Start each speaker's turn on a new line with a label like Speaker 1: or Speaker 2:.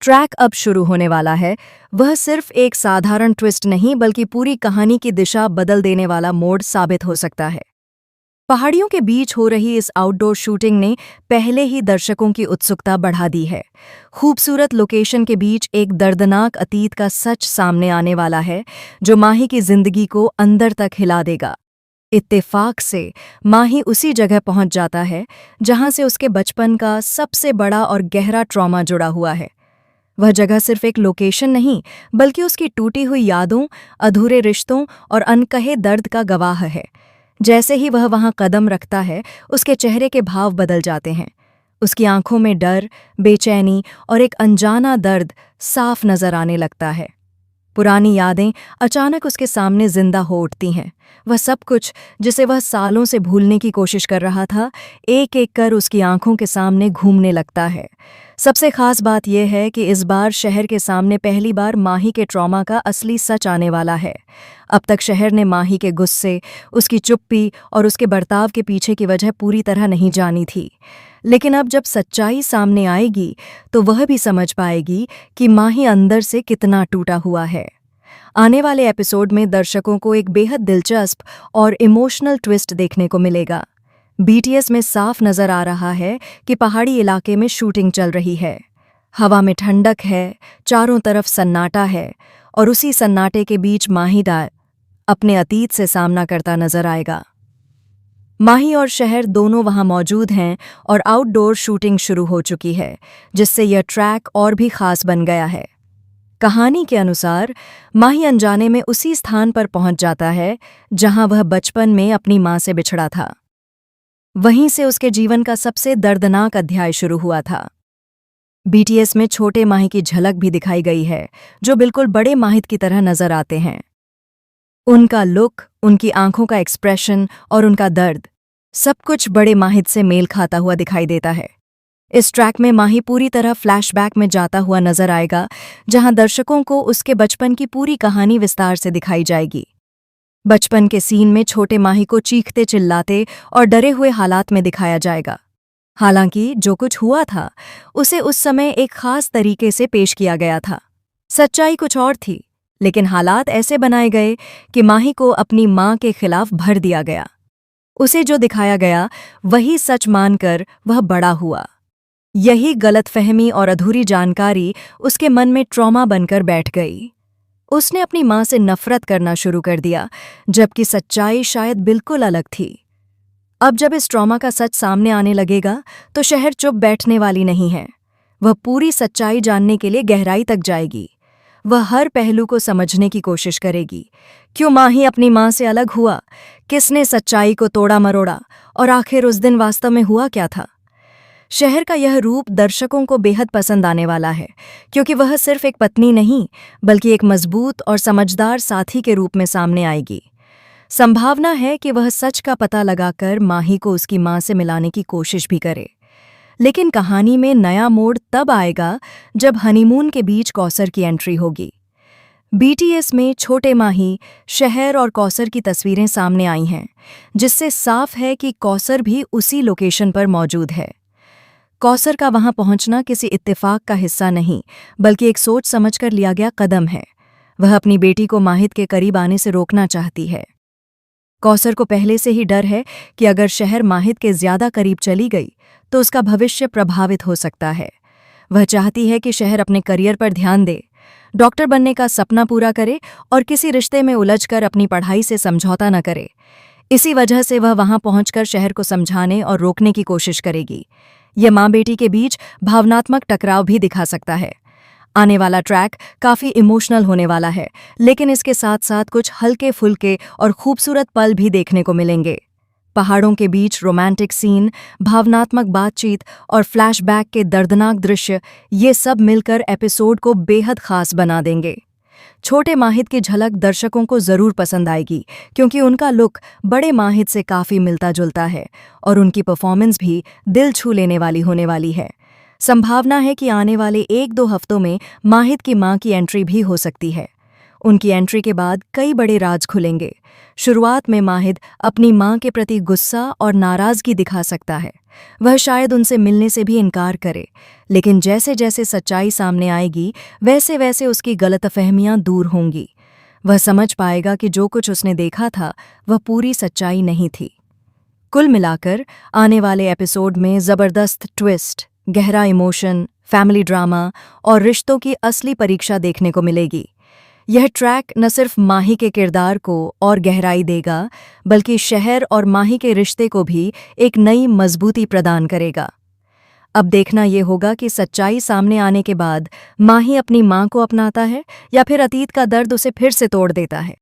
Speaker 1: Track अब शुरू होने वाला है। वह सिर्फ एक साधारण ट्विस्ट नहीं बल्कि पूरी कहानी की दिशा बदल देने वाला मोड़ साबित हो सकता है। पहाड़ियों के बीच हो रही इस आउटडोर शूटिंग ने पहले ही दर्शकों की उत्सुकता बढ़ा दी है। खूबसूरत लोकेशन के बीच एक दर्दनाक अतीत का सच सामने आने वाला है, जो माही की जिंदगी को अंदर तक हिला देगा। इत्तेफाक से माही उसी जगह पहुंच जाता है जहां से उसके बचपन का सबसे बड़ा और गहरा ट्रॉमा जुड़ा हुआ है। वह जगह सिर्फ एक लोकेशन नहीं, बल्कि उसकी टूटी हुई यादों, अधूरे रिश्तों और अनकहे दर्द का गवाह है। जैसे ही वह वहां कदम रखता है, उसके चेहरे के भाव बदल जाते हैं। उसकी आंखों में डर, बेचैनी और एक अनजाना दर्द साफ नजर आने लगता है। पुरानी यादें अचानक उसके सामने जिंदा हो उठती हैं। वह सब कुछ जिसे वह सालों से भूलने की कोशिश कर रहा था, एक एक कर उसकी आंखों के सामने घूमने लगता है। सबसे खास बात यह है कि इस बार शहर के सामने पहली बार माही के ट्रॉमा का असली सच आने वाला है। अब तक शहर ने माही के गुस्से, उसकी चुप्पी और उसके बर्ताव के पीछे की वजह पूरी तरह नहीं जानी थी। लेकिन अब जब सच्चाई सामने आएगी, तो वह भी समझ पाएगी कि माही अंदर से कितना टूटा हुआ है। आने वाले एपिसोड में दर्शकों को एक बेहद दिलचस्प और इमोशनल ट्विस्ट देखने को मिलेगा। बीटीएस में साफ नजर आ रहा है कि पहाड़ी इलाके में शूटिंग चल रही है। हवा में ठंडक है, चारों तरफ सन्नाटा है, और उसी सन्नाटे के बीच माहीदार अपने अतीत से सामना करता नजर आएगा। माही और शहर दोनों वहां मौजूद हैं और आउटडोर शूटिंग शुरू हो चुकी है, जिससे यह ट्रैक और भी खास बन गया है। कहानी के अनुसार माही अनजाने में उसी स्थान पर पहुंच जाता है जहां वह बचपन में अपनी मां से बिछड़ा था। वहीं से उसके जीवन का सबसे दर्दनाक अध्याय शुरू हुआ था। बीटीएस में छोटे माही की झलक भी दिखाई गई है, जो बिल्कुल बड़े माहित की तरह नजर आते हैं। उनका लुक, उनकी आंखों का एक्सप्रेशन और उनका दर्द, सब कुछ बड़े माहित से मेल खाता हुआ दिखाई देता है। इस ट्रैक में माही पूरी तरह फ्लैशबैक में जाता हुआ नजर आएगा, जहां दर्शकों को उसके बचपन की पूरी कहानी विस्तार से दिखाई जाएगी। बचपन के सीन में छोटे माही को चीखते चिल्लाते और डरे हुए हालात में दिखाया जाएगा। हालांकि जो कुछ हुआ था, उसे उस समय एक खास तरीके से पेश किया गया था। सच्चाई कुछ और थी, लेकिन हालात ऐसे बनाए गए कि माही को अपनी मां के खिलाफ भर दिया गया। उसे जो दिखाया गया, वही सच मानकर वह बड़ा हुआ। यही गलतफहमी और अधूरी जानकारी उसके मन में ट्रॉमा बनकर बैठ गई। उसने अपनी मां से नफरत करना शुरू कर दिया, जबकि सच्चाई शायद बिल्कुल अलग थी। अब जब इस ट्रॉमा का सच सामने आने लगेगा, तो शहर चुप बैठने वाली नहीं है। वह पूरी सच्चाई जानने के लिए गहराई तक जाएगी। वह हर पहलू को समझने की कोशिश करेगी। क्यों माही अपनी मां से अलग हुआ? किसने सच्चाई को तोड़ा मरोड़ा? और आखिर उस दिन वास्तव में हुआ क्या था? शहर का यह रूप दर्शकों को बेहद पसंद आने वाला है, क्योंकि वह सिर्फ एक पत्नी नहीं, बल्कि एक मजबूत और समझदार साथी के रूप में सामने आएगी। संभावना है कि वह सच का पता लगाकर माही को उसकी मां से मिलाने की कोशिश भी करे। लेकिन कहानी में नया मोड़ तब आएगा जब हनीमून के बीच कौसर की एंट्री होगी। बीटीएस में छोटे माही, शहर और कौसर की तस्वीरें सामने आई हैं, जिससे साफ है कि कौसर भी उसी लोकेशन पर मौजूद है। कौसर का वहां पहुंचना किसी इत्तेफाक का हिस्सा नहीं, बल्कि एक सोच समझकर लिया गया कदम है। वह अपनी बेटी को माहित के करीब आने से रोकना चाहती है। कौसर को पहले से ही डर है कि अगर शहर माहित के ज्यादा करीब चली गई, तो उसका भविष्य प्रभावित हो सकता है। वह चाहती है कि शहर अपने करियर पर ध्यान दे, डॉक्टर बनने का सपना पूरा करे और किसी रिश्ते में उलझकर अपनी पढ़ाई से समझौता न करे। इसी वजह से वह वहां पहुंचकर शहर को समझाने और रोकने की कोशिश करेगी। यह माँ बेटी के बीच भावनात्मक टकराव भी दिखा सकता है। आने वाला ट्रैक काफी इमोशनल होने वाला है, लेकिन इसके साथ साथ कुछ हल्के फुल्के और खूबसूरत पल भी देखने को मिलेंगे। पहाड़ों के बीच रोमांटिक सीन, भावनात्मक बातचीत और फ्लैशबैक के दर्दनाक दृश्य, ये सब मिलकर एपिसोड को बेहद खास बना देंगे। छोटे माहित की झलक दर्शकों को जरूर पसंद आएगी, क्योंकि उनका लुक बड़े माहित से काफी मिलता जुलता है और उनकी परफॉर्मेंस भी दिल छू लेने वाली होने वाली है। संभावना है कि आने वाले 1-2 हफ्तों में माहित की मां की एंट्री भी हो सकती है। उनकी एंट्री के बाद कई बड़े राज खुलेंगे। शुरुआत में माहिद अपनी मां के प्रति गुस्सा और नाराजगी दिखा सकता है। वह शायद उनसे मिलने से भी इनकार करे, लेकिन जैसे जैसे सच्चाई सामने आएगी वैसे वैसे उसकी गलतफहमियां दूर होंगी। वह समझ पाएगा कि जो कुछ उसने देखा था वह पूरी सच्चाई नहीं थी। कुल मिलाकर आने वाले एपिसोड में जबरदस्त ट्विस्ट, गहरा इमोशन, फैमिली ड्रामा और रिश्तों की असली परीक्षा देखने को मिलेगी। यह ट्रैक न सिर्फ माही के किरदार को और गहराई देगा, बल्कि शहर और माही के रिश्ते को भी एक नई मजबूती प्रदान करेगा। अब देखना ये होगा कि सच्चाई सामने आने के बाद माही अपनी मां को अपनाता है या फिर अतीत का दर्द उसे फिर से तोड़ देता है।